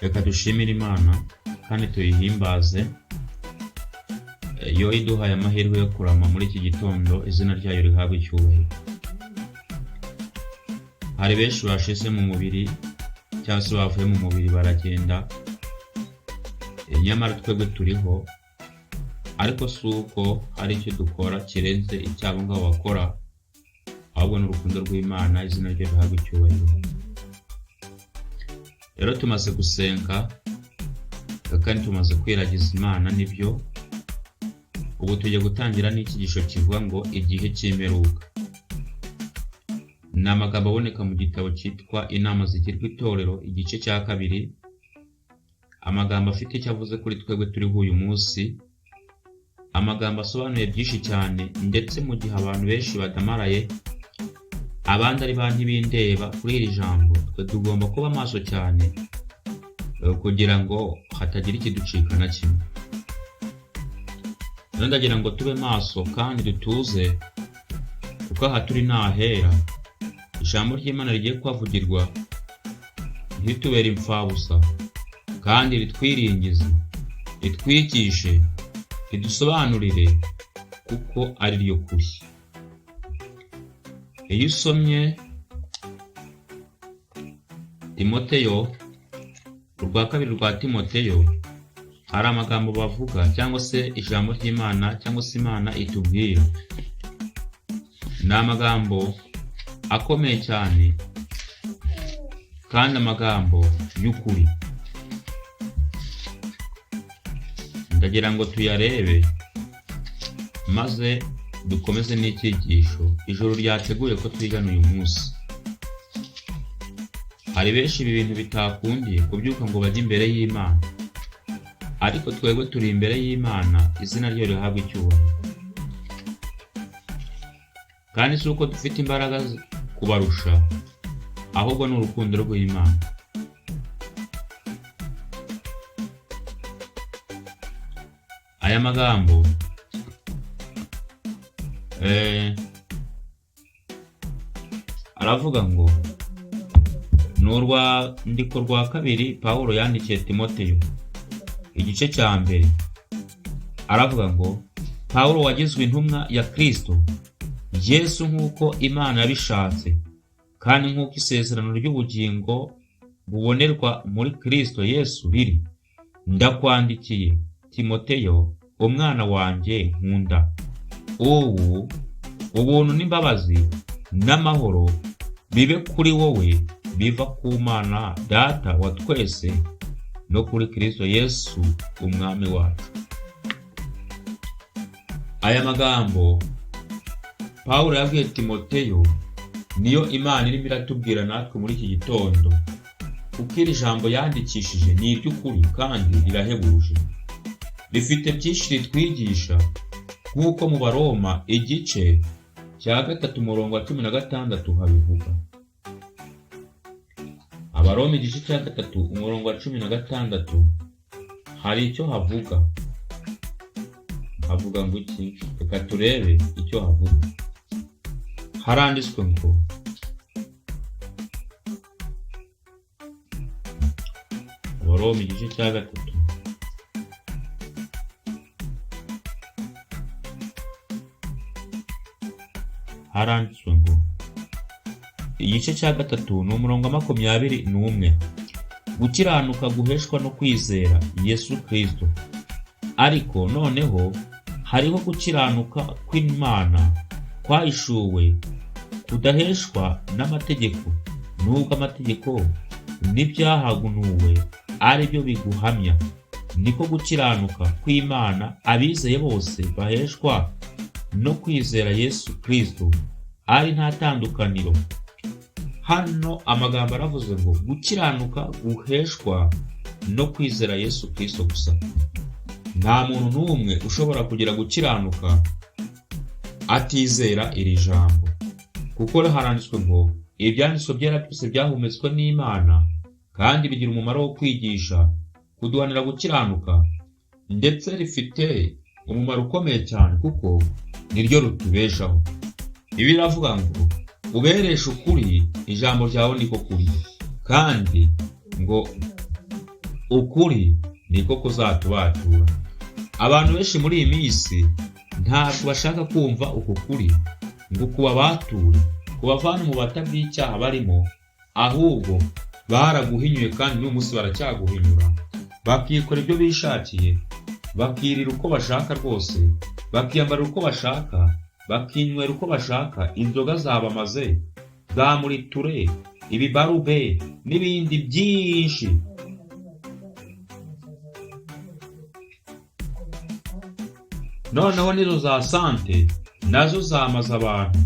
Reka dushimire Imana kandi tuyihimbaze yo iduhaye amahirwe yo kurama muri iki gitondo, izina ryayo rihabwe icyubahiro. Hari benshi bashize mu mubiri cyangwa se bavuye mu mubiri baragenda, nyamara twebwe turiho, ariko si uko hari icyo dukora kirenze icyabo ngabo bakora, ahubwo n'urukundo rw'Imana, izina rye rihabwe icyubahiro. Rero tumaze gusenga kandi tumaze kwiragiza Imana, nibyo ubu tugiye gutangira n'ikigisho kivuga ngo igihe cy'imperuka. Ni amagambo aboneka mu gitabo cyitwa Inama zigirwa itorero, igice cya 2. Amagambo afite icyo avuze kuri twebwe turiho uyu munsi, amagambo asobanuye byinshi cyane, ndetse mu gihe abantu benshi badamaraye, abandi ari ba ntibindeba kuri iri jambo, twe tugomba kuba maso cyane kugira ngo hatagira ikiducika na kimwe. Ndagira ngo tube maso kandi dutuze, kuko aha turi n'ahera. Ijambo ry'Imana rigiye kuhavugirwa ntitubere imfabusa, kandi ritwiringize, ritwigishe, ridusobanurire, kuko ari ryo kuri. Iyo usomye Timoteyo, urwa 2 rwa Timoteyo, hari amagambo bavuga cyangwa se ijambo ry'Imana cyangwa se Imana itubwira. Ni amagambo akomeye cyane kandi amagambo y'ukuri. Ndagira ngo tuyarebe maze dukomeze n'icyigisho ijoro ryateguye ko twigana uyu munsi. Hari benshi ibi bintu bitakundiye kubyuka ngo bajye imbere y'Imana, ariko twebwe turi imbere y'Imana, izina ryo rihabwe icyubahiro. Kandi si uko dufite imbaraga kubarusha, ahubwo ni urukundo rw'Imana. Aya magambo aravuga ngo ni urwandiko rwa 2 Pawulo yandikiye Timoteyo, igice cya 1. Aravuga ngo Pawulo wagizwe intumwa ya Kristo Yesu nk'uko Imana yabishatse, kandi nk'uko isezerano ry'ubugingo bubonerwa muri Kristo Yesu riri, ndakwandikiye Timoteyo, umwana wanjye nkunda. Ubuntu n'imbabazi n'amahoro bibe kuri wowe, biva ku Mana Data wa twese no kuri Kristo Yesu umwami wacu. Aya magambo Pawulo yabwiye Timoteyo niyo Imana irimo iratubwira natwe muri iki gitondo, kuko iri jambo yandikishije ni iry'ukuri kandi rirahebuje, rifite byinshi ritwigisha, nk'uko mu Baroma igice cya 3 umurongo wa 16 habivuga. Abaroma igice cya 3 umurongo wa 16 hari icyo havuga. Havuga ngo iki? Reka turebe icyo havuga. Haranditswe ngo Abaroma igice cya 3 haranditswe ngo igice cya 3 ni umurongo wa 21, gukiranuka guheshwa no kwizera Yesu Kristo. Ariko noneho hariho gukiranuka kw'Imana kwahishuwe kudaheshwa n'amategeko, nubwo amategeko n'ibyahagunuwe ari byo biguhamya. Niko gukiranuka kw'Imana abizeye bose baheshwa no kwizera Yesu Kristo, ari nta tandukaniro. Hano amagambo aravuze ngo gukiranuka guheshwa no kwizera Yesu Kristo gusa. Nta muntu n'umwe ushobora kugira gukiranuka atizera iri jambo, kuko haranditswe ngo ibyanditswe byera byose byahumetswe n'Imana, kandi bigira umumaro wo kwigisha, kuduhanira gukiranuka, ndetse rifite umumaro ukomeye cyane, kuko niryo rutubeshaho. Ibi biravuga ngo ubereshe ukuri, ijambo ryawe niko kuri, kandi ngo ukuri niko kuzatubatura. Abantu benshi muri iyi minsi ntabwo bashaka kumva uku kuri ngo kubabature, kubavana mu bata bw'icyaha barimo, ahubwo baraguhinyuye kandi n'uyu munsi baracyaguhinyura. Bakikora ibyo bishakiye, bakirira uko bashaka rwose, bakiyambarira uko bashaka, bakinywera uko bashaka, inzoga zabamaze, za muriture, ibibarube n'ibindi byinshi. Noneho nizo za sante nazo zamaze abantu.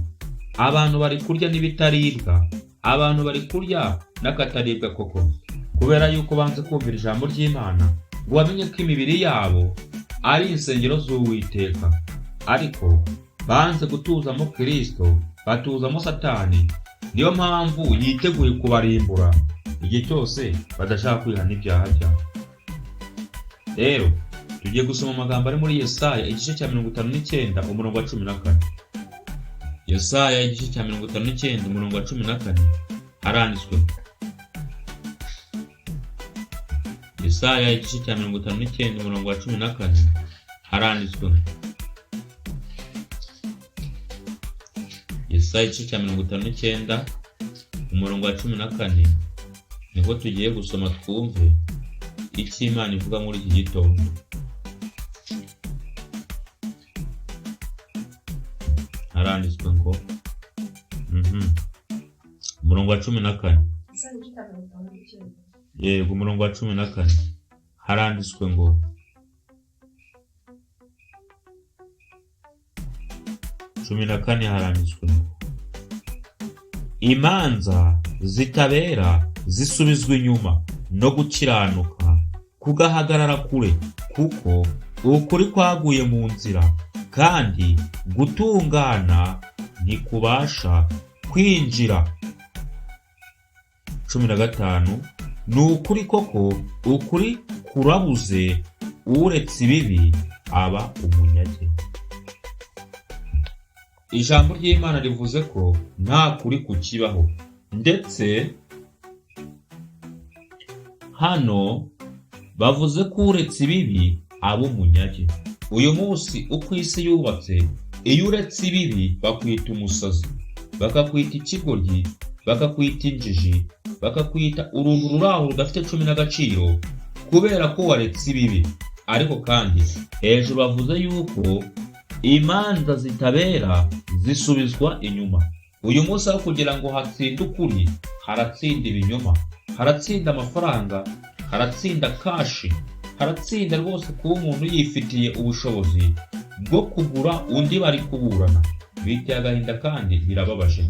Abantu bari kurya n'ibitaribwa, abantu bari kurya n'akataribwa koko, kubera yuko banze kumvira ijambo ry'Imana ngo bamenye ko imibiri yabo ari insengero z'Uwiteka, ariko banze gutuzamo Kristo, batuzamo Satani. Niyo mpamvu yiteguye kubarimbura igihe cyose badashaka kwihana ibyaha byabo. Rero tugiye gusoma amagambo ari muri Yesaya igice cya 59 umurongo wa 14. Yesaya igice cya 59 umurongo wa 14 haranditswe. Yesaya igice cya 59 umurongo wa 14 haranditswe. Yesaya igice cya 59 umurongo wa 14 niho tugiye gusoma twumve icyo Imana ivuga muri iki gitondo. Haranditswe ngo umurongo wa 14. Yego, umurongo wa 14 haranditswe ngo haranditswe ngo imanza zitabera zisubizwa inyuma no gukiranuka kugahagarara kure, kuko ukuri kwaguye mu nzira kandi gutungana ntikubasha kwinjira. 15 ni ukuri koko, ukuri kurabuze, uretse ibibi aba umunyage. Ijambo ry'Imana rivuze ko nta kuri kukibaho, ndetse hano bavuze ko uretse ibibi aba umunyage. Uyu munsi uko isi yubatse, iyo uretse ibibi bakwita umusazi, bakakwita ikigoryi, bakakwita injiji, bakakwita uruntu ruraho rudafite cumi n'agaciro, kubera ko waretse ibibi. Ariko kandi hejuru bavuze yuko imanza zitabera zisubizwa inyuma. Uyu munsi aho kugira ngo hatsinde ukuri, haratsinda ibinyoma, haratsinda amafaranga, haratsinda kashi, haratsinda rwose kuba umuntu yifitiye ubushobozi bwo kugura undi bari kuburana. Biteye agahinda kandi birababaje.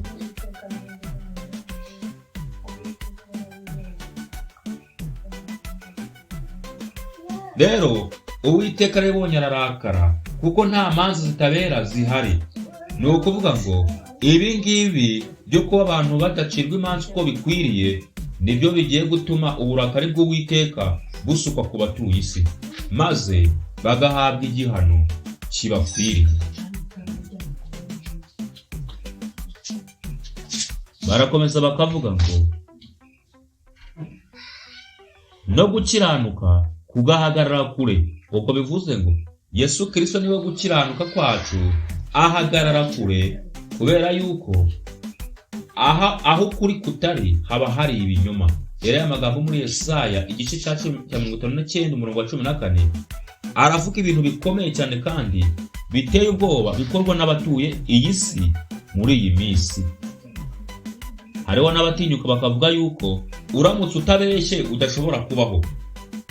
Rero Uwiteka arabonye ararakara, kuko nta manza zitabera zihari. Ni ukuvuga ngo ibi ngibi byo kuba abantu badacirwa imanza uko bikwiriye nibyo bigiye gutuma uburakari bw'Uwiteka busukwa ku batuye isi, maze bagahabwa igihano kibakwiriye. Barakomeza bakavuga ngo no gukiranuka kugahagarara kure. Uko bivuze ngo Yesu Kristo niwe gukiranuka kwacu, ahagarara kure, kubera yuko aho kuri kutari haba hari ibinyoma. Rero aya magambo muri Yesaya igice cya 59 umurongo wa 14 aravuga ibintu bikomeye cyane kandi biteye ubwoba bikorwa n'abatuye iyi si muri iyi minsi. Hariho n'abatinyuka bakavuga yuko uramutse utabeshye udashobora kubaho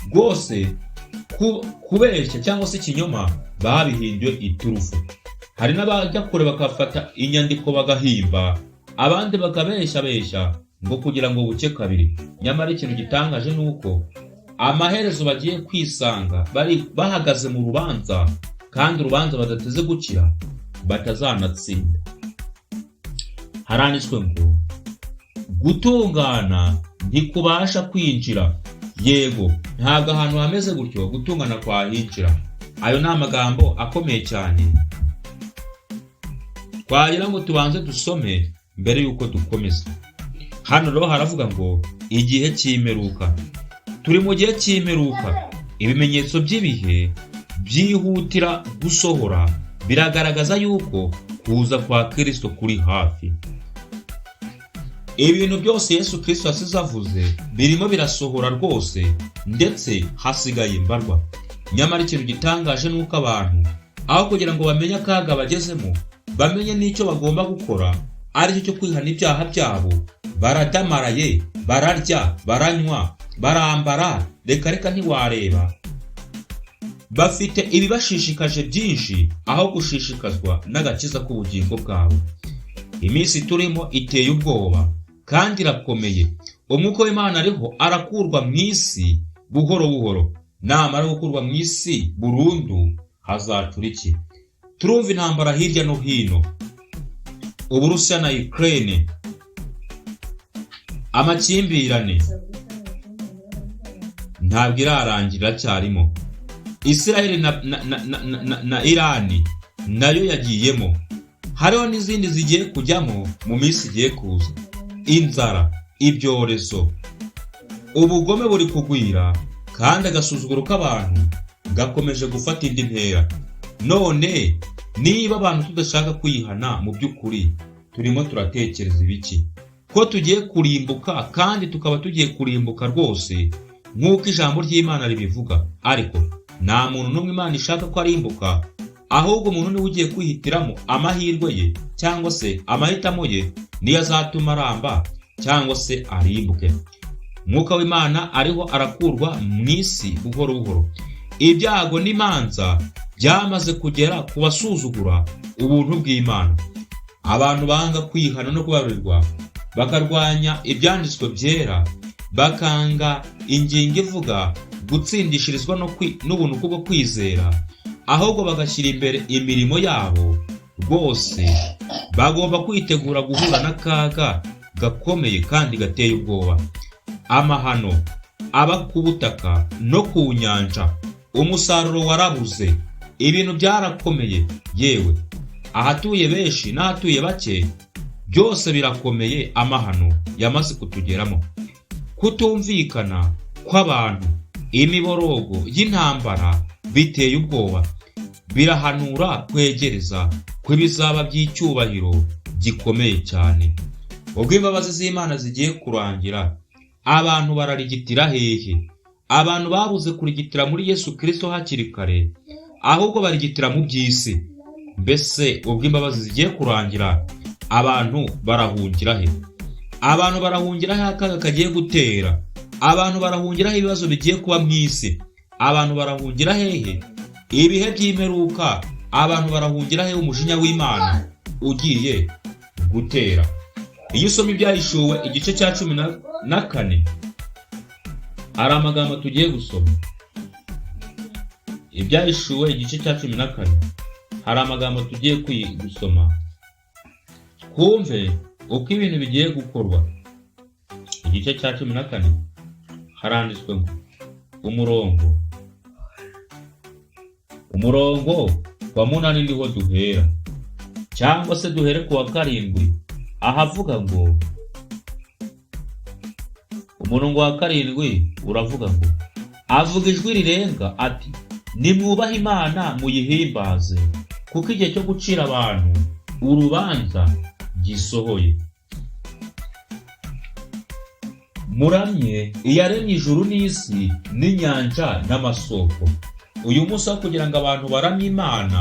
rwose. Kubeshya cyangwa se ikinyoma babihinduye iturufu. Hari n'abajya kure bakafata inyandiko bagahimba, abandi bakabeshya ngo kugira ngo buke kabiri. Nyamara ikintu gitangaje nuko amaherezo bagiye kwisanga bari bahagaze mu rubanza, kandi urubanza badateze gukira, batazanatsinda. Haranditswe ngo gutungana ntikubasha kwinjira. Yego, ntabwo ahantu hameze gutyo gutungana kwahinjira. Ayo ni amagambo akomeye cyane. Twagira ngo tubanze dusome mbere yuko dukomeza. Hano rero haravuga ngo igihe cy'imperuka. turi mu gihe cy'imperuka. Ibimenyetso by'ibihe byihutira gusohora biragaragaza yuko kuza kwa Kristo kuri hafi. Ibintu byose Yesu Kristo yasize avuze birimo birasohora rwose, ndetse hasigaye imbarwa. Nyamara ikintu gitangaje nuko abantu aho kugira ngo bamenye akaga bagezemo, bamenye n'icyo bagomba gukora, ari cyo kwihana ibyaha byabo, baradamaraye, bararya, baranywa, barambara, reka ntiwareba. Bafite ibibashishikaje byinshi aho gushishikazwa n'agakiza k'ubugingo bwabo. Iminsi turimo iteye ubwoba kandi irakomeye. Umwuka w'Imana ariho arakurwa mu isi buhoro buhoro. Namara gukurwa mu isi burundu, hazacura iki? Turumva intambara hirya no hino. Uburusiya na Ukraine, amakimbirane ntabwo irarangira cyarimo. Israel na Irani nayo yagiyemo. Hariho n'izindi zigiye kujyamo mu minsi igiye kuza. Inzara, ibyorezo, ubugome buri kugwira, kandi agasuzuguro k'abantu gakomeje gufata indi ntera. None niba abantu tudashaka kwihana, mu by'ukuri turimo turatekereza ibiki? Ko tugiye kurimbuka, kandi tukaba tugiye kurimbuka rwose nk'uko ijambo ry'Imana ribivuga. Ariko nta muntu n'umwe Imana ishaka ko arimbuka, ahubwo umuntu niwe ugiye kwihitiramo amahirwe ye, cyangwa se amahitamo ye niyo azatuma aramba cyangwa se arimbuke. Umwuka w'Imana ariho arakurwa mu isi buhoro buhoro. Ibyago n'imanza byamaze kugera ku basuzugura ubuntu bw'Imana. Abantu banga kwihana no kubabarirwa, bakarwanya ibyanditswe byera, bakanga ingingo ivuga gutsindishirizwa n'ubuntu bwo kwizera, ahubwo bagashyira imbere imirimo yabo. Rwose bagomba kwitegura guhura n'akaga gakomeye kandi gateye ubwoba. Amahano aba ku butaka no ku nyanja, umusaruro warabuze, ibintu byarakomeye. Yewe ahatuye benshi n'ahatuye bake, byose birakomeye. Amahano yamaze kutugeramo. Kutumvikana kw'abantu, imiborogo y'intambara biteye ubwoba, birahanura kwegereza kw'ibizaba by'icyubahiro gikomeye cyane. Ubwo imbabazi z'Imana zigiye kurangira, abantu bararigitira hehe? Abantu babuze kurigitira muri Yesu Kristo hakiri kare, ahubwo barigitira mu by'isi. Mbese ubwo imbabazi zigiye kurangira, abantu barahungira he? Abantu barahungira he akaga kagiye gutera? Abantu barahungira he ibibazo bigiye kuba mu isi? Abantu barahungira hehe ibihe by'imperuka? Abantu barahungira he umujinya w'Imana ugiye gutera? Iyo usoma Ibyahishuwe igice cya 14, hari amagambo tugiye gusoma. Ibyahishuwe igice cya 14, hari amagambo tugiye gusoma. Kumve uko ibintu bigiye gukorwa. Igice cya 14 haranditswe ngo umurongo wa 8 niho duhera, cyangwa se duhere ku wa 7, ahavuga ngo umurongo wa 7 uravuga ngo, avuga ijwi rirenga ati, nimwubahe Imana muyihimbaze, kuko igihe cyo gucira abantu urubanza gisohoye. Muramye iyaremye ijuru n'isi n'inyanja n'amasoko. Uyu munsi aho kugira ngo abantu baramye Imana,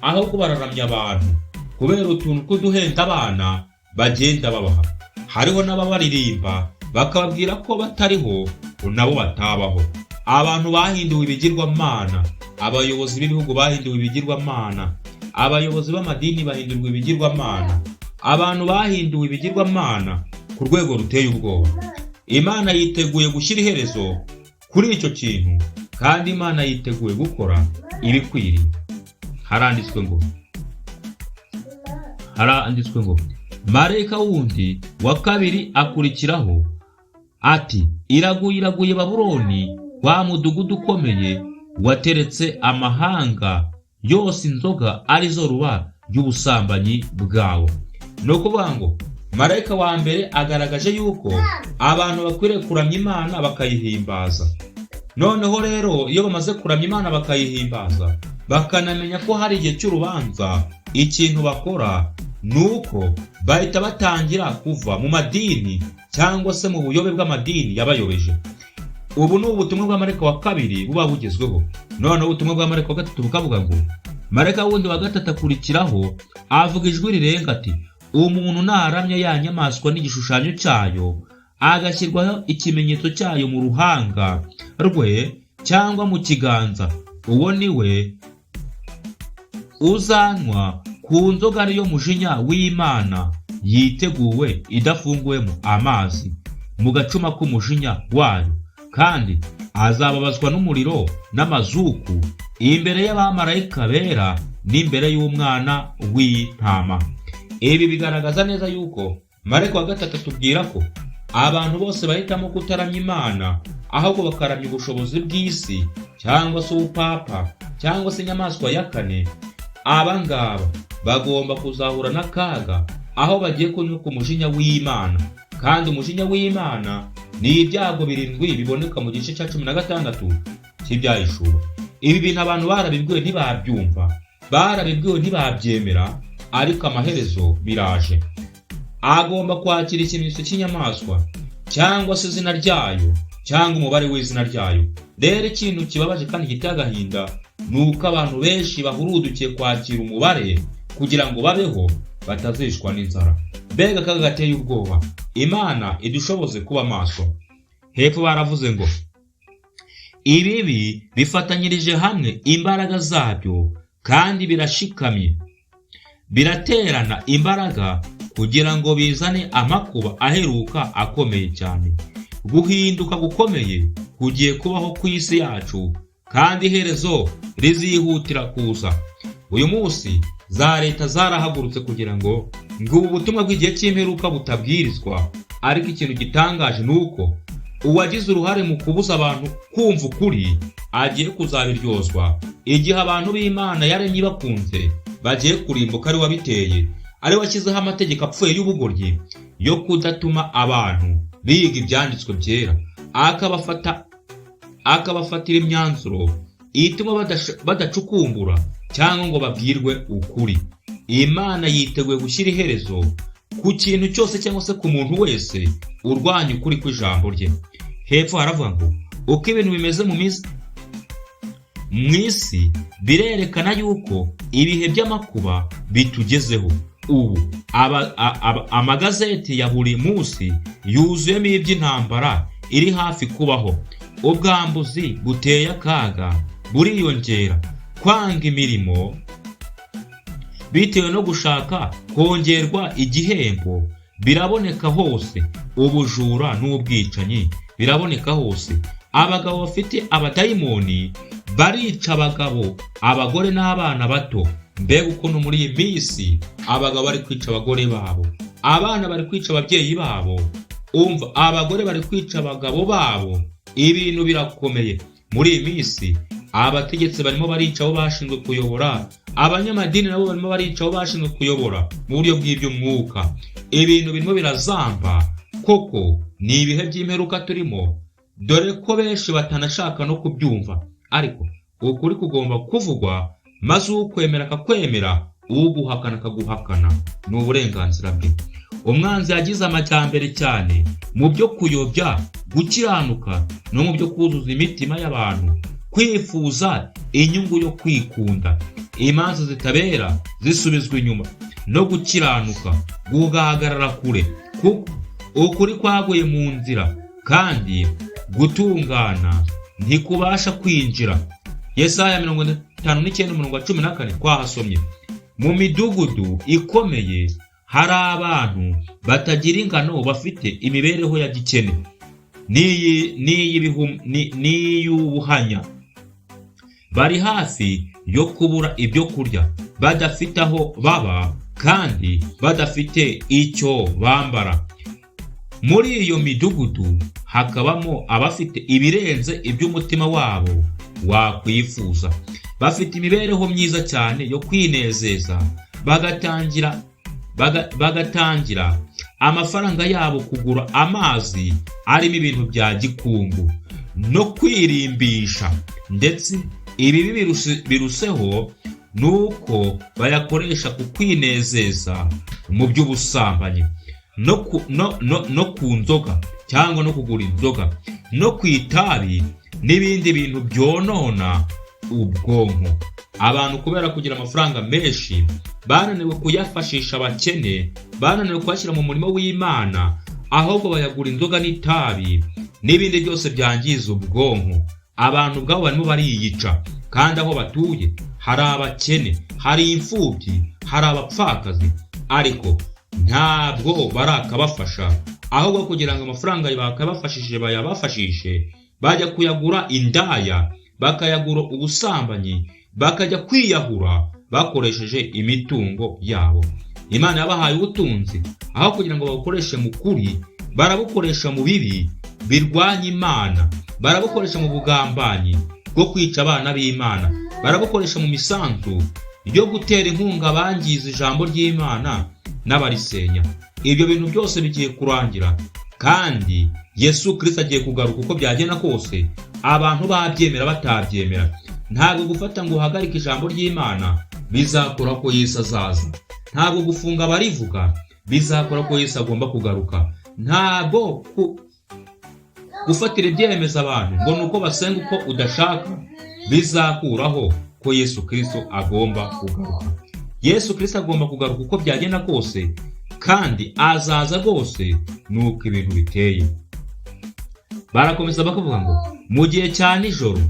ahubwo bararamya abantu kubera utuntu tw'uduhenda abana bagenda babaha. Hariho n'ababaririmba bakababwira ko batariho nabo batabaho. Abantu bahinduwe ibigirwamana, abayobozi b'ibihugu bahinduwe ibigirwamana, abayobozi b'amadini bahindurwa ibigirwamana, abantu bahinduwe ibigirwamana ku rwego ruteye ubwoba. Imana yiteguye gushyira iherezo kuri icyo kintu, kandi Imana yiteguye gukora ibikwiriye. Haranditswe ngo marayika wundi wa 2 akurikiraho ati, iraguye Babuloni, wa mudugudu ukomeye wateretse amahanga yose inzoga arizo ruba ry'ubusambanyi bwawo. No kuvuga ngo marayika wa mbere agaragaje yuko abantu bakwiriye kuramya Imana bakayihimbaza. Noneho rero iyo bamaze kuramya Imana bakayihimbaza, bakanamenya ko hari igihe cy'urubanza, ikintu bakora nuko bahita batangira kuva mu madini cyangwa se mu buyobe bw'amadini yabayobeje. Ubu ni ubutumwa bwa marayika wa kabiri buba bugezweho. Noneho ubutumwa bwa marayika wa gatatu bukavuga ngo marayika wundi wa gatatu akurikiraho avuga ijwi rirenga ati, umuntu naramya ya nyamaswa n'igishushanyo cyayo, agashyirwaho ikimenyetso cyayo mu ruhanga rwe cyangwa mu kiganza, uwo ni we uzanywa ku nzoga ariyo mujinya w'Imana yiteguwe idafunguwemo amazi mu gacuma k'umujinya wayo, kandi azababazwa n'umuriro n'amazuku imbere y'abamarayika bera n'imbere y'umwana w'intama. Ibi bigaragaza neza yuko marayika wa gatatu atubwira ko abantu bose bahitamo kutaramya Imana, ahubwo bakaramya ubushobozi bw'isi cyangwa se ubupapa cyangwa se inyamaswa ya kane. Aba ngaba bagomba kuzahura n'akaga aho bagiye kunywa ku mujinya w'Imana, kandi umujinya w'Imana ni ibyago 7 biboneka mu gice cya 16 cy'Ibyahishuwe. Ibi bintu abantu barabibwiwe ntibabyumva, barabibwiwe ntibabyemera, ariko amaherezo biraje. Agomba kwakira ikimenyetso cy'inyamaswa cyangwa se izina ryayo cyangwa umubare w'izina ryayo. Rero ikintu kibabaje kandi giteye agahinda nuko abantu benshi bahurudukiye kwakira umubare kugira ngo babeho batazishwa n'inzara. Mbega akaga gateye ubwoba. Imana idushoboze kuba maso. Hepfo baravuze ngo ibibi bifatanyirije hamwe imbaraga zabyo kandi birashikamye, biraterana imbaraga kugira ngo bizane amakuba aheruka akomeye cyane. Guhinduka gukomeye kugiye kubaho ku isi yacu, kandi iherezo rizihutira kuza. Uyu munsi za leta zarahagurutse kugira ngo ubu butumwa bw'igihe cy'imperuka butabwirizwa, ariko ikintu gitangaje nuko uwagize uruhare mu kubuza abantu kumva ukuri agiye kuzabiryozwa. Igihe abantu b'Imana yaremye bakunze bagiye kurimbuka, ari wabiteye, ari washyizeho amategeko apfuye y'ubugoryi yo kudatuma abantu biga ibyanditswe byera, akabafatira imyanzuro ituma badacukumbura cyangwa ngo babwirwe ukuri. Imana yiteguye gushyira iherezo ku kintu cyose cyangwa se ku muntu wese urwanya ukuri kw'ijambo rye. Hepfo haravuga ngo uko ibintu bimeze mu isi birerekana yuko ibihe by'amakuba bitugezeho. Ubu amagazeti ya buri munsi yuzuyemo iby'intambara iri hafi kubaho. Ubwambuzi buteye akaga buriyongera, kwanga imirimo bitewe no gushaka kongerwa igihembo biraboneka hose. Ubujura n'ubwicanyi biraboneka hose. Abagabo bafite abadayimoni barica abagabo, abagore n'abana bato. Mbega ukuntu muri iyi minsi abagabo bari kwica abagore babo, abana bari kwica ababyeyi babo, umva abagore bari kwica abagabo babo. Ibintu birakomeye muri iyi minsi. Abategetsi barimo barica abo bashinzwe kuyobora, abanyamadini nabo barimo barica abo bashinzwe kuyobora mu buryo bw'iby'umwuka. Ibintu birimo birazamba. Koko ni ibihe by'imperuka turimo, dore ko benshi batanashaka no kubyumva, ariko ukuri kugomba kuvugwa, maze ukwemera akakwemera, uguhakana akaguhakana. Ni uburenganzira bwe. Umwanzi yagize amajyambere cyane mu byo kuyobya, gukiranuka no mu byo kuzuza imitima y'abantu, kwifuza inyungu yo kwikunda, imanza zitabera zisubizwa inyuma, no gukiranuka guhagarara kure, kuko ukuri kwaguye mu nzira kandi gutungana ntikubasha kwinjira. Yesaya 59:14 twahasomye. Mu midugudu ikomeye hari abantu batagira ingano, bafite imibereho ya gikene n'iy'ubuhanya, bari hafi yo kubura ibyo kurya, badafite aho baba kandi badafite icyo bambara. Muri iyo midugudu hakabamo abafite ibirenze iby'umutima wabo wakwifuza, bafite imibereho myiza cyane yo kwinezeza, bagatangira amafaranga yabo kugura amazi arimo ibintu bya gikungu no kwirimbisha, ndetse ibi biruseho nuko bayakoresha ku kwinezeza mu by'ubusambanyi no ku nzoga cyangwa no kugura inzoga no ku itabi n'ibindi bintu byonona ubwonko. Abantu kubera kugira amafaranga menshi bananiwe kuyafashisha abakene, bananiwe kuyashyira mu murimo w'Imana, ahubwo bayagura inzoga n'itabi n'ibindi byose byangiza ubwonko. Abantu ubwabo barimo bariyica, kandi aho batuye hari abakene, hari imfubyi, hari abapfakazi, ariko ntabwo barakabafasha. Ahubwo kugira ngo amafaranga bakabafashije bayabafashishe, bajya kuyagura indaya, bakayagura ubusambanyi, bakajya kwiyahura bakoresheje imitungo yabo. Imana yabahaye ubutunzi, aho kugira ngo babukoreshe mu kuri, barabukoresha mu bibi birwanya Imana, barabukoresha mu bugambanyi bwo kwica abana b'Imana, barabukoresha mu misanzu yo gutera inkunga bangiza ijambo ry'Imana n'abarisenya. Ibyo bintu byose bigiye kurangira, kandi Yesu Kristo agiye kugaruka uko byagenda kose, abantu babyemera batabyemera. Ntabwo gufata ngo uhagarike ijambo ry'Imana bizakora ko Yesu azaza. Ntabwo gufunga abarivuga bizakora ko Yesu agomba kugaruka. Ntabwo gufatira ibyemezo abantu ngo nuko basenga uko udashaka bizakuraho ko Yesu Kristo agomba kugaruka. Yesu Kristo agomba kugaruka uko byagenda kose, kandi azaza rwose nuko ibintu biteye. Barakomeza bakavuga ngo mu gihe cya nijoro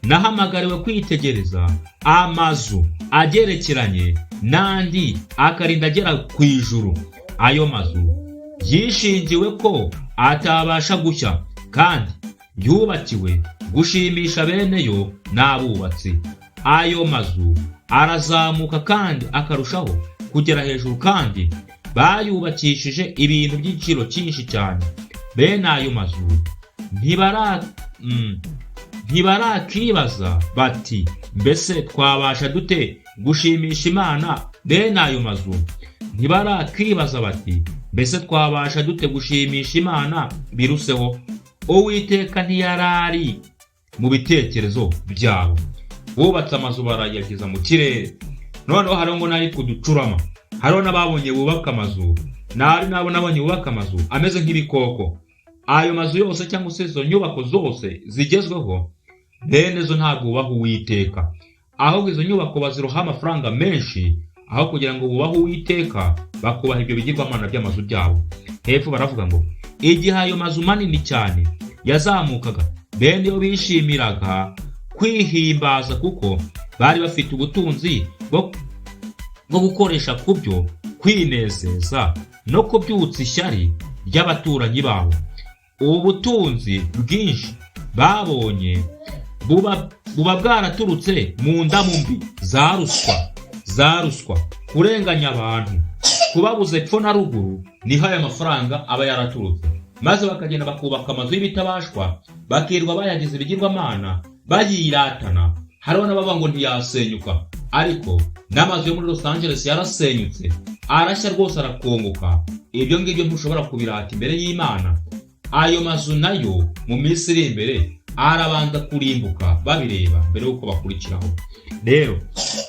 nahamagariwe kwitegereza amazu agerekeranye n'andi akarinda agera ku ijuru. Ayo mazu yishingiwe ko atabasha gushya, kandi yubakiwe gushimisha beneyo n'abubatsi. Ayo mazu arazamuka kandi akarushaho kugera hejuru, kandi bayubakishije ibintu by'igiciro cyinshi cyane. Bene ayo mazu ntibarakibaza bati, mbese twabasha dute gushimisha Imana? Bene ayo mazu ntibarakibaza bati, mbese twabasha dute gushimisha Imana biruseho? Uwiteka ntiyarari mu bitekerezo byabo. Bubatse amazu barayageza mu kirere. Noneho hariho ngo nari kuducurama, hariho n'ababonye bubaka amazu, nabo nabonye bubaka amazu ameze nk'ibikoko. Ayo mazu yose cyangwa se izo nyubako zose zigezweho, bene zo ntabwo bubaha Uwiteka, ahubwo izo nyubako baziroha amafaranga menshi, aho kugira ngo bubahe Uwiteka bakubaha ibyo bigirwamana by'amazu byabo. Hepfo baravuga ngo igihe ayo mazu manini cyane yazamukaga, bene yo bishimiraga kwihimbaza kuko bari bafite ubutunzi bwo gukoresha ku byo kwinezeza no kubyutsa ishyari ry'abaturanyi babo. Ubu butunzi bwinshi babonye buba bwaraturutse mu ndamu mbi za ruswa, kurenganya abantu, kubabuza epfo na ruguru. Niho aya mafaranga aba yaraturutse, maze bakagenda bakubaka amazu y'ibitabashwa, bakirwa bayagize ibigirwamana, bayiratana. Hariho n'ababa ngo ntiyasenyuka, ariko n'amazu yo muri Los Angeles yarasenyutse, arashya rwose, arakongoka. Ibyo ngibyo ntushobora kubirata imbere y'Imana. Ayo mazu nayo mu minsi iri imbere arabanza kurimbuka babireba mbere y'uko bakurikiraho. Rero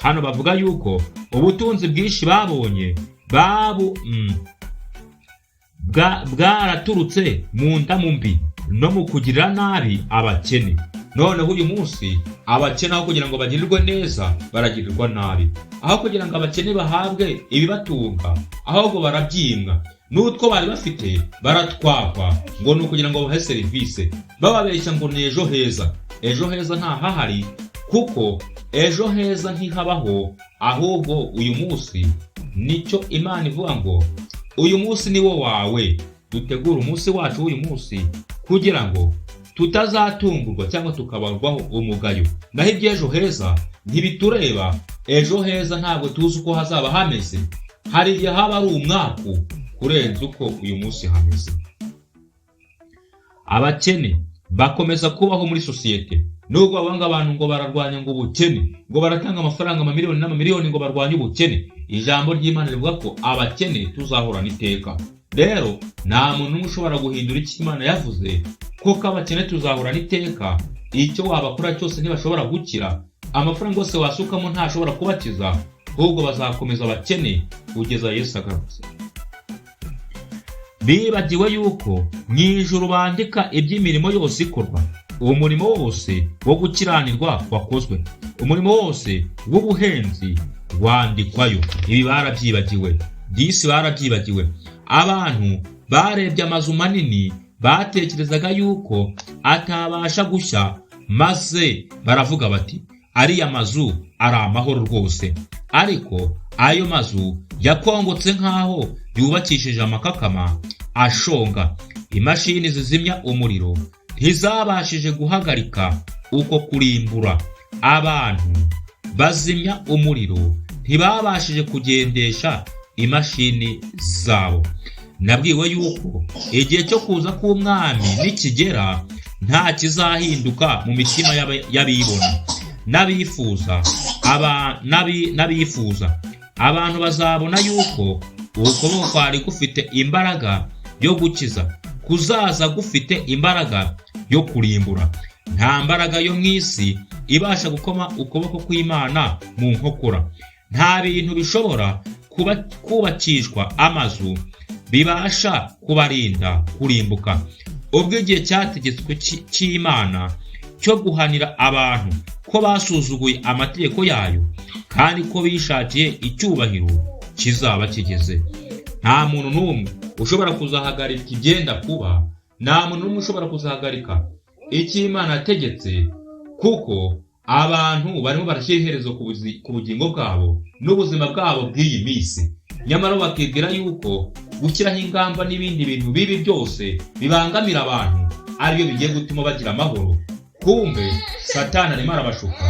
hano bavuga yuko ubutunzi bwinshi babonye bwaraturutse mu ndamu mbi no mu kugirira nabi abakene. Noneho uyu munsi abakene aho kugira ngo bagirirwe neza baragirirwa nabi, aho kugira ngo abakene bahabwe ibibatunga ahubwo barabyimwa. N'utwo bari bafite baratwakwa ngo ni ukugira ngo bahe serivisi, bababeshya ngo ni ejo heza. Ejo heza ntahahari, kuko ejo heza ntihabaho, ahubwo uyu munsi. Nicyo Imana ivuga ngo uyu munsi ni wo wawe. Dutegura umunsi wacu w'uyu munsi kugira ngo tutazatungurwa cyangwa tukabarwaho umugayo. Naho iby'ejo heza ntibitureba. Ejo heza ntabwo tuzi uko hazaba hameze. Hari igihe haba ari umwaku kurenza uko uyu munsi hameze. Abakene bakomeza kubaho muri sosiyete, nubwo abanga abantu ngo bararwanya ngo ubukene, ngo baratanga amafaranga amamiliyoni n'amamiliyoni ngo barwanye ubukene. Ijambo ry'Imana rivuga ko abakene tuzahorana iteka. rero nta muntu n'umwe ushobora guhindura icyo Imana yavuze, kuko abakene tuzahura n'iteka. Icyo wabakora cyose ntibashobora gukira, amafaranga yose wasukamo ntashobora kubakiza, ahubwo bazakomeza abakene kugeza Yesu agarutse. Bibagiwe yuko mu ijuru bandika iby'imirimo yose ikorwa, uwo murimo wose wo gukiranirwa wakozwe, umurimo wose w'ubuhenzi wandikwayo. Ibi barabyibagiwe, disi barabyibagiwe. Abantu barebye amazu manini batekerezaga yuko atabasha gushya, maze baravuga bati ariya mazu ari amahoro rwose. Ariko ayo mazu yakongotse nk'aho yubakishije amakakama ashonga. Imashini zizimya umuriro ntizabashije guhagarika uko kurimbura. Abantu bazimya umuriro ntibabashije kugendesha imashini zabo. Nabwiwe yuko igihe cyo kuza k'umwami nikigera, nta kizahinduka mu mitima y'abibona n'abifuza. Abantu bazabona yuko ukuboko kwari gufite imbaraga yo gukiza kuzaza gufite imbaraga yo kurimbura. Nta mbaraga yo mu isi ibasha gukoma ukuboko kw'Imana mu nkokora. Nta bintu bishobora kubakishwa amazu bibasha kubarinda kurimbuka. Ubwo igihe cyategetswe cy'Imana cyo guhanira abantu ko basuzuguye amategeko yayo kandi ko bishakiye icyubahiro kizaba kigeze. Nta muntu n'umwe ushobora kuzahagarika ibyenda kuba, nta muntu n'umwe ushobora kuzahagarika icyo Imana yategetse, kuko abantu barimo barashyira iherezo ku bugingo bwabo n'ubuzima bwabo bw'iyi minsi. Nyamara bakibwira yuko gushyiraho ingamba n'ibindi bintu bibi byose bibangamira abantu aribyo bigiye gutuma bagira amahoro. Kumbe Satani arimo arabashuka,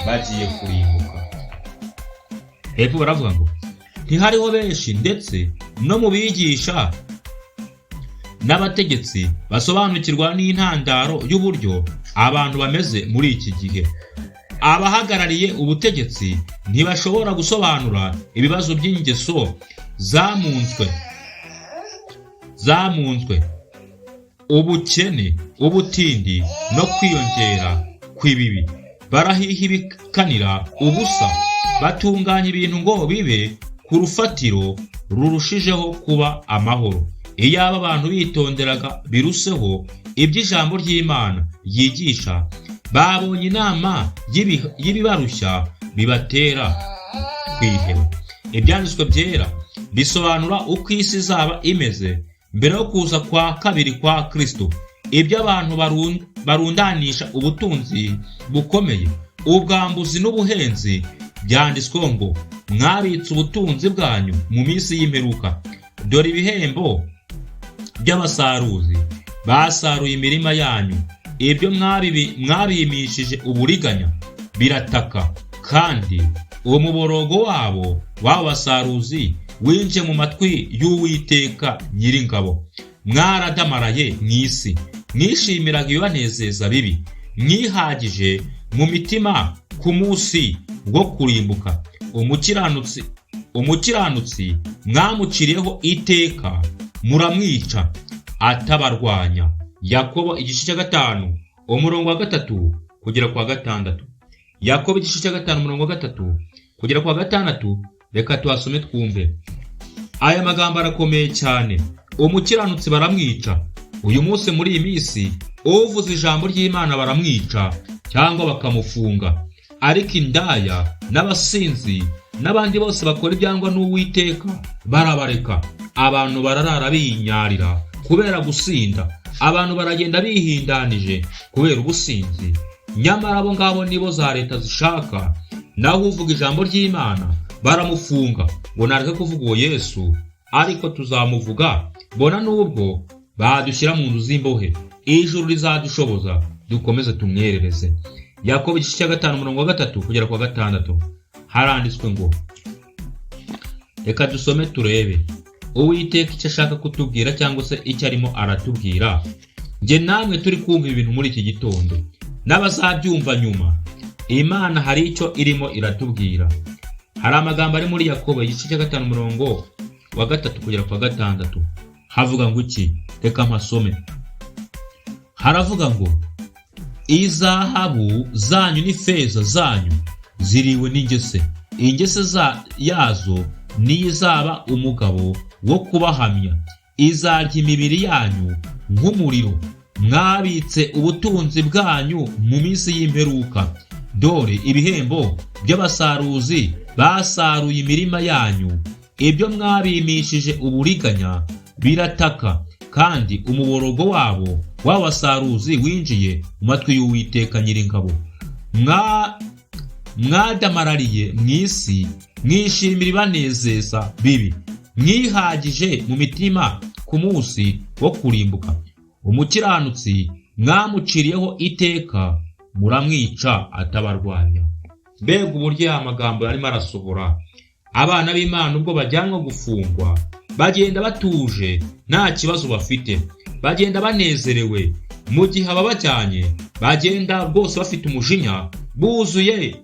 bagiye kurimbuka. Hepfo baravuga ngo ntihariho benshi ndetse no mu bigisha n'abategetsi basobanukirwa n'intandaro y'uburyo abantu bameze muri iki gihe. Abahagarariye ubutegetsi ntibashobora gusobanura ibibazo by'ingeso zamunzwe, ubukene, ubutindi no kwiyongera kw'ibibi. Barahihibikanira ubusa, batunganya ibintu ngo bibe ku rufatiro rurushijeho kuba amahoro. Iyaba abantu bitonderaga biruseho iby'ijambo ry'Imana yigisha, babonye inama y'ibibarushya bibatera kwiheba. Ibyanditswe byera bisobanura uko isi izaba imeze mbere yo kuza kwa kabiri kwa Kristo. Ibyo abantu barundanisha ubutunzi bukomeye, ubwambuzi n'ubuhenzi, byanditsweho ngo mwabitse ubutunzi bwanyu mu minsi y'imperuka. Dore ibihembo by'abasaruzi basaruye imirima yanyu. Ibyo mwabimishije uburiganya birataka, kandi uwo muborogo wabo basaruzi winje mu matwi y'Uwiteka Nyiringabo. Mwaradamaraye mu isi, mwishimiraga ibibanezeza bibi, mwihagije mu mitima ku munsi wo kurimbuka. Umukiranutsi mwamuciriyeho iteka, muramwica atabarwanya. Yakobo igice cya 5 umurongo wa 3 kugera kwa 6. Yakobo igice cya 5 umurongo wa 3 kugera kwa 6. Reka tuhasome twumve. Aya magambo arakomeye cyane. Umukiranutsi baramwica. Uyu munsi muri iyi minsi uvuze ijambo ry'Imana baramwica cyangwa bakamufunga. Ariko indaya n'abasinzi n'abandi bose bakora ibyangwa n'Uwiteka barabareka. Abantu bararara binyarira kubera gusinda. Abantu baragenda bihindanije kubera ubusinzi. Nyamara abo ngabo nibo za leta zishaka. Naho uvuga ijambo ry'Imana baramufunga ngo nareke kuvuga uwo Yesu, ariko tuzamuvuga bona n'ubwo badushyira mu nzu z'imbohe. Ijuru rizadushoboza dukomeze tumwerereze. Yakobo igice cya 5 umurongo wa 3 kugera kwa 6 haranditswe ngo, reka dusome turebe Uwiteka icyo ashaka kutubwira cyangwa se icyo arimo aratubwira. Nge namwe turi kumva ibintu muri iki gitondo n'abazabyumva nyuma, Imana hari icyo irimo iratubwira. Hari amagambo ari muri Yakobo igice cya 5 umurongo wa 3 kugera kwa 6. havuga ngo iki? Reka mpasome. Haravuga ngo izahabu zanyu n'ifeza zanyu ziriwe n'ingese, ingese yazo nizaba umugabo wo kubahamya, izarya imibiri yanyu nk'umuriro. Mwabitse ubutunzi bwanyu mu minsi y'imperuka. Dore ibihembo by'abasaruzi basaruye imirima yanyu. Ibyo mwabimishije uburiganya birataka, kandi umuborogo wabo w'abasaruzi winjiye mu matwi y'Uwiteka Nyiringabo. Mwadamarariye mu isi, mwishimira ibanezeza bibi, mwihagije mu mitima ku munsi wo kurimbuka. Umukiranutsi mwamuciriyeho iteka, muramwica atabarwanya. Mbega uburyo aya magambo yarimo arasohora. Abana b'Imana ubwo bajyanwa gufungwa bagenda batuje, nta kibazo bafite, bagenda banezerewe. Mu gihe ababajyanye bagenda rwose bafite umujinya, buzuye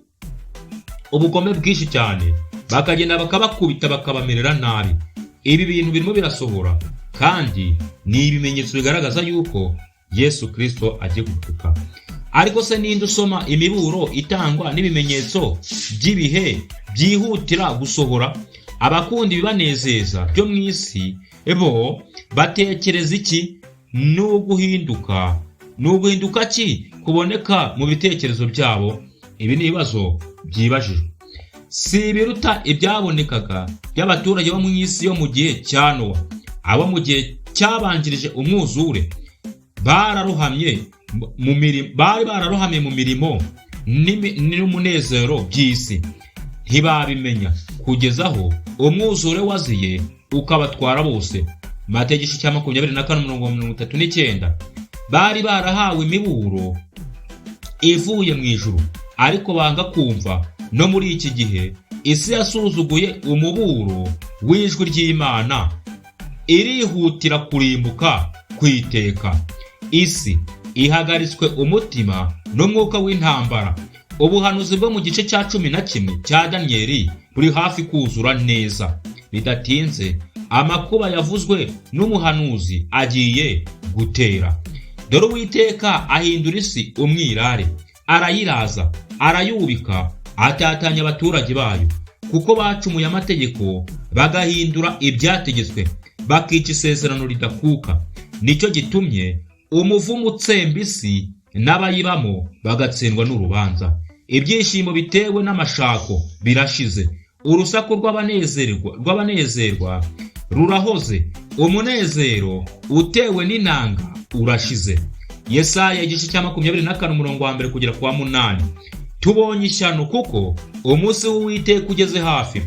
ubugome bwinshi cyane, bakagenda bakabakubita bakabamerera nabi. Ibi bintu birimo birasohora, kandi ni ibimenyetso bigaragaza yuko Yesu Kristo agiye kuvuka. Ariko se ninde usoma imiburo itangwa n'ibimenyetso by'ibihe byihutira gusohora? Abakunda ibibanezeza byo mu isi bo batekereza iki? N'uguhinduka ki kuboneka mu bitekerezo byabo? Ibi ni ibibazo byibajijwe. Si ibiruta ibyabonekaga by'abaturage bo mu isi yo mu gihe cya Nowa. Abo mu gihe cyabanjirije umwuzure bari bararohamye mu mirimo n'umunezero by'isi, ntibabimenya kugeza aho umwuzure waziye ukabatwara bose. Mateyo 24:39. Bari barahawe imiburo ivuye mu ijuru, ariko banga kumva. No muri iki gihe isi yasuzuguye umuburo w'ijwi ry'Imana, irihutira kurimbuka kwiteka. Isi ihagaritswe umutima n'umwuka w'intambara. Ubuhanuzi bwo mu gice cya 11 cya Daniyeli buri hafi kuzura neza. Bidatinze amakuba yavuzwe n'umuhanuzi agiye gutera. Dore Uwiteka ahindura isi umwirare, arayiraza, arayubika, atatanya abaturage bayo, kuko bacumuye amategeko bagahindura ibyategetswe, bakica isezerano ridakuka. Nicyo gitumye umuvumo utsemba isi n'abayibamo bagatsindwa n'urubanza. Ibyishimo bitewe n'amashako birashize, urusaku rw'abanezerwa rurahoze, umunezero utewe n'inanga urashize. Yesaya 24:1-8. Tubonye ishyano, kuko umunsi w'Uwiteka ugeze hafi,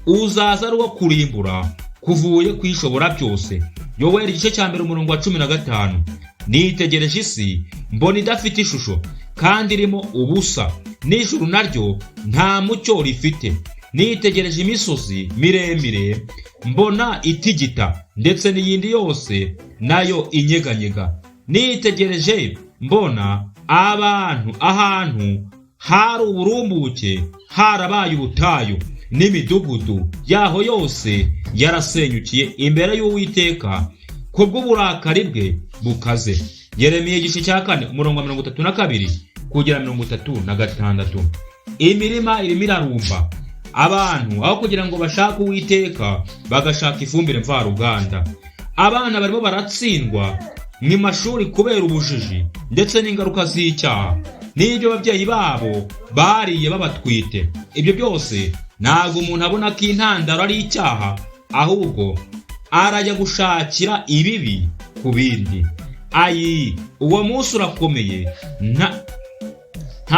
uzaza ari uwo kurimbura kuvuye kwishobora byose. Yoweri 1:15. Nitegereje isi mbona idafite ishusho, kandi irimo ubusa, n'ijuru naryo nta mucyo rifite. Nitegereje imisozi miremire mbona itigita, ndetse n'iyindi yose nayo inyeganyega. Nitegereje mbona ahantu hari uburumbuke harabaye ubutayu, n'imidugudu yaho yose yarasenyukiye imbere y'Uwiteka kubw'uburakari bwe bukaze. Yeremiya 4:32-36. Imirima irimo irarumba, abantu aho kugira ngo bashake Uwiteka bagashaka ifumbire mvaruganda. Abana barimo baratsindwa mu mashuri kubera ubujiji ndetse n'ingaruka z'icyaha, n'ibyo ababyeyi babo bariye babatwite. Ibyo byose ntabwo umuntu abona ko intandaro ari icyaha, ahubwo arajya gushakira ibibi ku bindi. Uwo munsi urakomeye, nta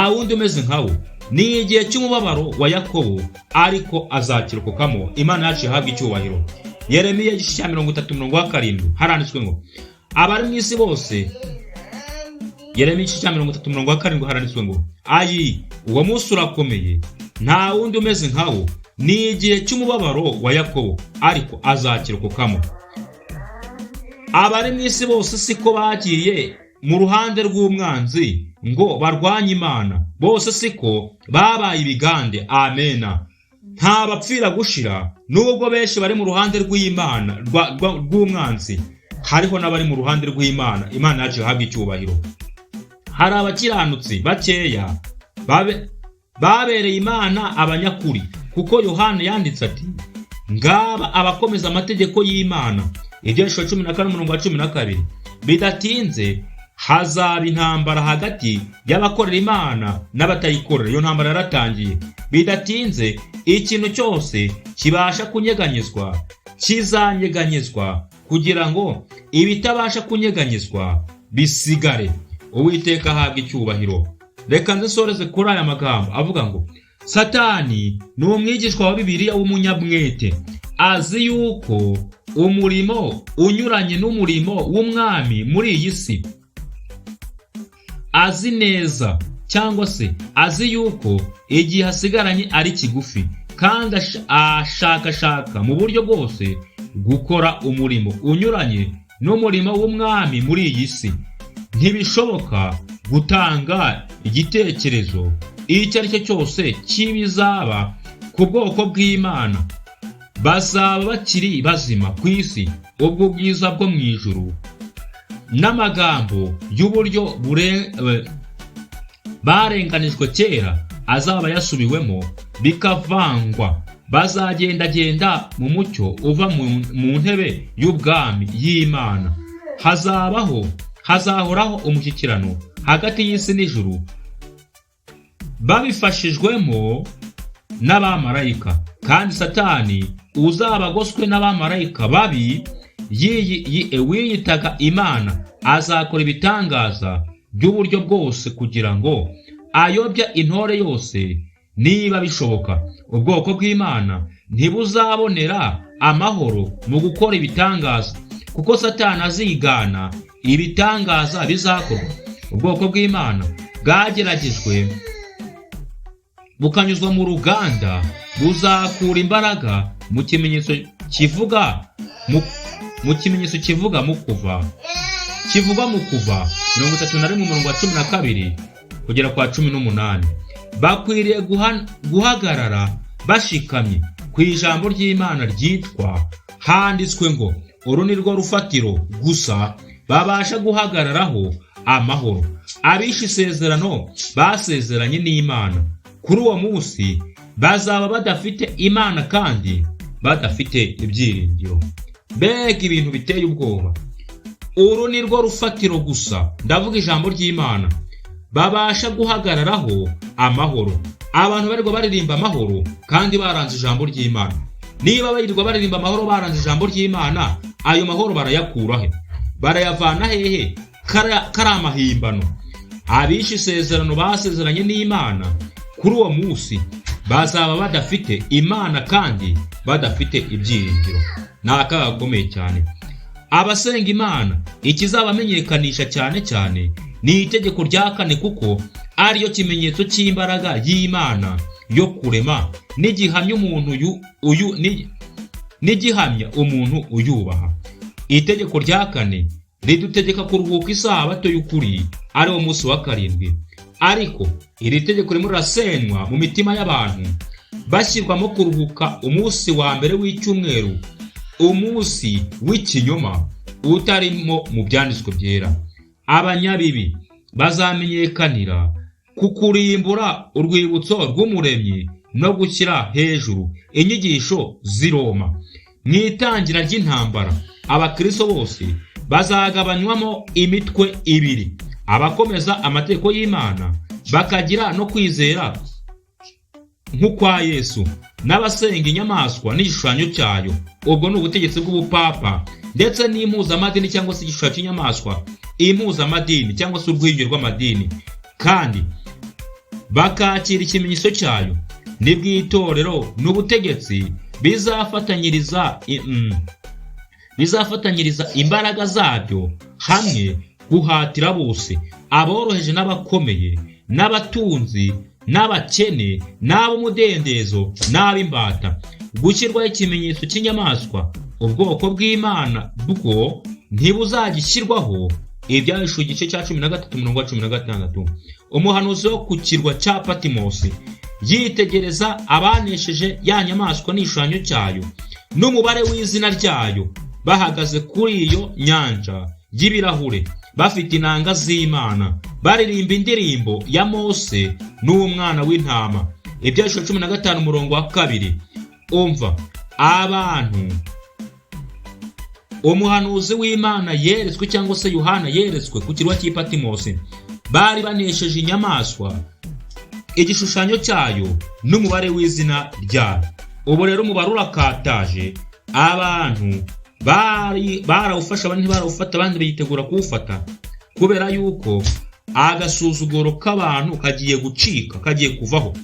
wundi umeze nkawo. Ni igihe cy'umubabaro wa Yakobo, ariko azakirokokamo. Imana yacu ihabwa icyubahiro. Yeremiya 30:7 haranditswe ngo abari mu isi bose. Yeremiya 30:7 haranditswe ngo uwo munsi urakomeye, nta wundi umeze nkawo. Ni igihe cy'umubabaro wa Yakobo, ariko azakirokokamo. Abari mu isi bose siko bagiye mu ruhande rw'umwanzi ngo barwanye Imana, bose siko babaye ibigande. Amena. Nta bapfira gushira, nubwo benshi bari mu ruhande rw'Imana rw'umwanzi. hariho n'abari mu ruhande rw'Imana. Imana yaje guhabwa icyubahiro. Hari abakiranutsi bakeya babereye Imana abanyakuri, kuko Yohana yanditse ati, ngaba abakomeza amategeko y'Imana. Ibyesho 14:12. Bidatinze hazaba intambara hagati y'abakorera Imana n'abatayikorera. Iyo ntambara yaratangiye. Bidatinze ikintu cyose kibasha kunyeganyezwa kizanyeganyezwa, kugira ngo ibitabasha kunyeganyezwa bisigare. Uwiteka ahabwa icyubahiro. Reka nzisoreze kuri aya magambo avuga ngo, Satani ni umwigishwa wa Bibiliya w'umunyabwete, azi yuko umurimo unyuranye n'umurimo w'umwami muri iyi si. Azi neza, cyangwa se azi yuko igihe hasigaranye ari kigufi, kandi ashakashaka mu buryo bwose gukora umurimo unyuranye n'umurimo w'umwami muri iyi si. Ntibishoboka gutanga igitekerezo icyo ari cyo cyose kibizaba ku bwoko bw'Imana. Bazaba bakiri bazima ku isi, ubwo bwiza bwo mu ijuru n'amagambo y'uburyo barenganijwe kera azaba yasubiwemo bikavangwa. Bazagendagenda mu mucyo uva mu ntebe y'ubwami y'Imana. Hazahoraho umushyikirano hagati y'isi n'ijuru, babifashijwemo n'abamarayika. Kandi Satani uzaba agoswe n'abamarayika babi wiyitaga Imana azakora ibitangaza by'uburyo bwose kugira ngo ayobya intore yose. Niba bishoboka, ubwoko bw'Imana ntibuzabonera amahoro mu gukora ibitangaza, kuko Satani azigana ibitangaza bizakorwa. Ubwoko bw'Imana bwageragejwe bukanyuzwa mu ruganda, buzakura imbaraga mu kimenyetso kivuga mu kuva 31:12 kugera kwa 18. Bakwiriye guhagarara bashikamye ku ijambo ry'Imana ryitwa, handitswe ngo, uru ni rwo rufatiro gusa babasha guhagararaho amahoro. Abishe isezerano basezeranye n'Imana. Kuri uwo munsi bazaba badafite Imana kandi badafite ibyiringiro. Mbega ibintu biteye ubwoba! Uru ni rwo rufatiro gusa, ndavuga ijambo ry'Imana, babasha guhagararaho amahoro. Abantu barirwa baririmba amahoro kandi baranze ijambo ry'Imana. Niba barirwa baririmba amahoro baranze ijambo ry'Imana, ayo mahoro barayakura he? Barayavana hehe? Kari amahimbano. Abishe isezerano basezeranye n'Imana kuri uwo munsi bazaba badafite Imana kandi badafite ibyiringiro. Ni akaga gakomeye cyane. Abasenga Imana ikizabamenyekanisha cyane cyane ni itegeko rya 4, kuko ariyo kimenyetso cy'imbaraga y'Imana yo kurema n'igihamya umuntu uyubaha. Itegeko rya 4 ridutegeka kuruhuka isabato y'ukuri, ari wo munsi wa 7. Ariko iri tegeko rimwe rirasenywa mu mitima y'abantu, bashyirwamo kuruhuka umunsi wa mbere w'icyumweru, umunsi w'ikinyoma utarimo mu byanditswe byera. Abanyabibi bazamenyekanira ku kurimbura urwibutso rw'umuremyi no gushyira hejuru inyigisho z'i Roma. Mu itangira ry'intambara, abakristo bose bazagabanywamo imitwe ibiri: abakomeza amategeko y'Imana bakagira no kwizera nk'ukwa Yesu, n'abasenga inyamaswa n'igishushanyo cyayo. Ubwo ni ubutegetsi bw'ubupapa ndetse n'impuzamadini, cyangwa se igishushanyo cy'inyamaswa, impuzamadini cyangwa se urwibyo rw'amadini, kandi bakakira ikimenyetso cyayo. Nibw'itorero n'ubutegetsi bizafatanyiriza imbaraga zabyo hamwe guhatira bose, aboroheje n'abakomeye, n'abatunzi n'abakene, n'ab'umudendezo n'ab'imbata, gushyirwaho ikimenyetso cy'inyamaswa. Ubwoko bw'Imana bwo ntibuzagishyirwaho. Ibyahishuwe igice cya 13:16. Umuhanuzi wo ku kirwa cya Patimosi yitegereza abanesheje ya nyamaswa n'igishushanyo cyayo n'umubare w'izina ryayo, bahagaze kuri iyo nyanja y'ibirahure bafite inanga z'Imana baririmba indirimbo ya Mose n'umwana w'intama. Ibyahishuriwe 15 umurongo wa 2. Umva, abantu umuhanuzi w'Imana yeretswe cyangwa se Yohana yeretswe ku kirwa cy'i Patimosi bari banesheje inyamaswa, igishushanyo cyayo n'umubare w'izina ryayo. Ubu rero umubare urakataje, abantu barawufasha, abandi ntibarawufata, abandi bitegura kuwufata kubera yuko agasuzuguro k'abantu kagiye gucika, kagiye kuvaho.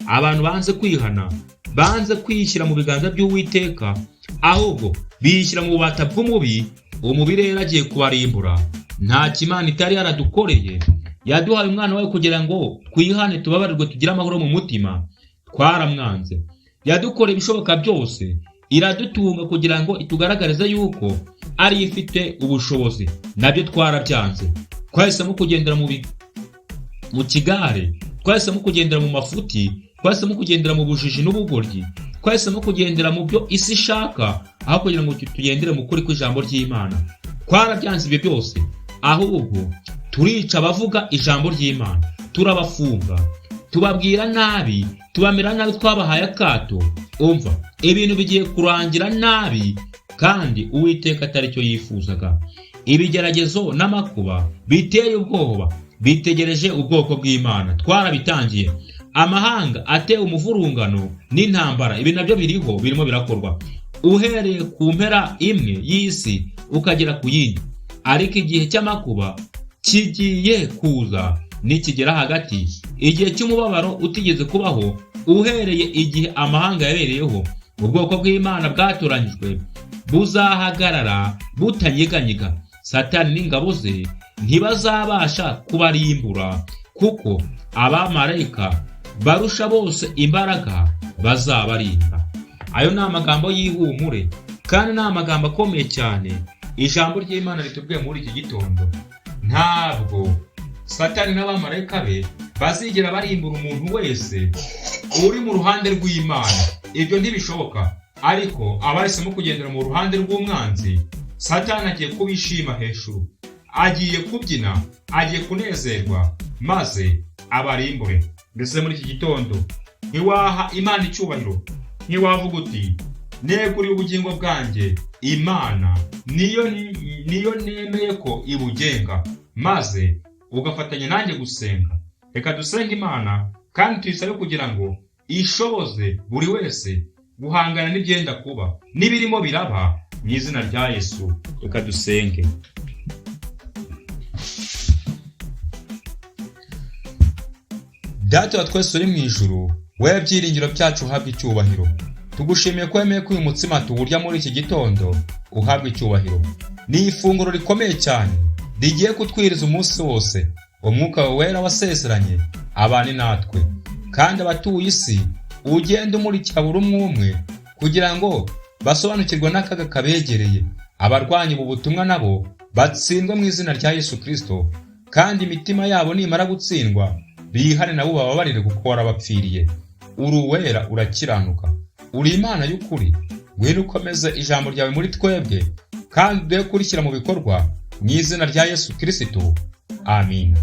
Abantu banze kwihana, banze kwishyira mu biganza by'Uwiteka, ahubwo bishyira mu bubata bw'umubi. Umubi rero agiye kubarimbura. Nta kimana itari yaradukoreye, yaduhaye umwana wayo kugira ngo twihane tubabarirwe tugire amahoro mu mutima. Twaramwanze. Yadukoreye ibishoboka byose, iradutunga kugira ngo itugaragarize yuko ari ifite ubushobozi, nabyo twarabyanze. Twahisemo kugendera mu kigare, twahisemo kugendera mu mafuti, twahisemo kugendera mu bujiji n'ubugoryi, twahisemo kugendera mu byo isi ishaka aho kugira ngo tugendere mu kuri kw'ijambo ry'Imana. Twarabyanze ibyo byose, ahubwo turica abavuga ijambo ry'Imana, turabafunga, tubabwira nabi, tubamira nabi, twabahaye akato. Umva, ibintu bigiye kurangira nabi kandi Uwiteka atari cyo yifuzaga. Ibigeragezo n'amakuba biteye ubwoba bitegereje ubwoko bw'Imana. Twarabitangiye. Amahanga ateye umuvurungano n'intambara, ibi nabyo birimo birakorwa uhereye ku mpera imwe y'isi ukagera ku yindi. Ariko igihe cy'amakuba kigiye kuza, nikigera hagati, igihe cy'umubabaro utigeze kubaho, uhereye igihe amahanga yabereyeho, ubwoko bw'Imana bwatoranyijwe buzahagarara butanyeganyega. Satani n'ingabo ze ntibazabasha kubarimbura, kuko abamarayika barusha bose imbaraga bazabarinda. Ayo ni amagambo y'ihumure kandi ni amagambo akomeye cyane ijambo ry'Imana ritubwiye muri iki gitondo. Ntabwo Satani n'abamarayika be bazigera barimbura umuntu wese uri mu ruhande rw'Imana. Ibyo ntibishoboka. Ariko abahisemo kugendera mu ruhande rw'umwanzi, Satani agiye kubishima hejuru, agiye kubyina, agiye kunezerwa, maze abarimbure. Mbese muri iki gitondo ntiwaha Imana icyubahiro, ntiwavuga uti neguriye ubugingo bwanjye Imana, niyo nemeye ko ibugenga, maze ugafatanya nanjye gusenga. Reka dusenge Imana kandi tuyisabe kugira ngo ishoboze buri wese guhangana n'ibyenda kuba n'ibirimo biraba mu izina rya Yesu. Reka dusenge. Data wa twese uri mu ijuru, wewe byiringiro byacu uhabwa icyubahiro. Tugushimiye ko wemeye ko uyu mutsima tuwurya muri iki gitondo uhabwa icyubahiro. Ni ifunguro rikomeye cyane rigiye kutwiriza umunsi wose. Umwuka wawe wera wasezeranye abane natwe, kandi abatuye isi ugenda umurikira buri umwe kugira ngo basobanukirwe n'akaga kabegereye. Abarwanya ubu butumwa nabo batsindwa mu izina rya Yesu Kristo, kandi imitima yabo nimara gutsindwa bihane nabo bababarire kuko warabapfiriye. Uri uwera, urakiranuka, uri Imana y'ukuri. Ngwino ukomeze ijambo ryawe muri twebwe kandi uduhe kurishyira mu bikorwa mu izina rya Yesu Kristo. Amin.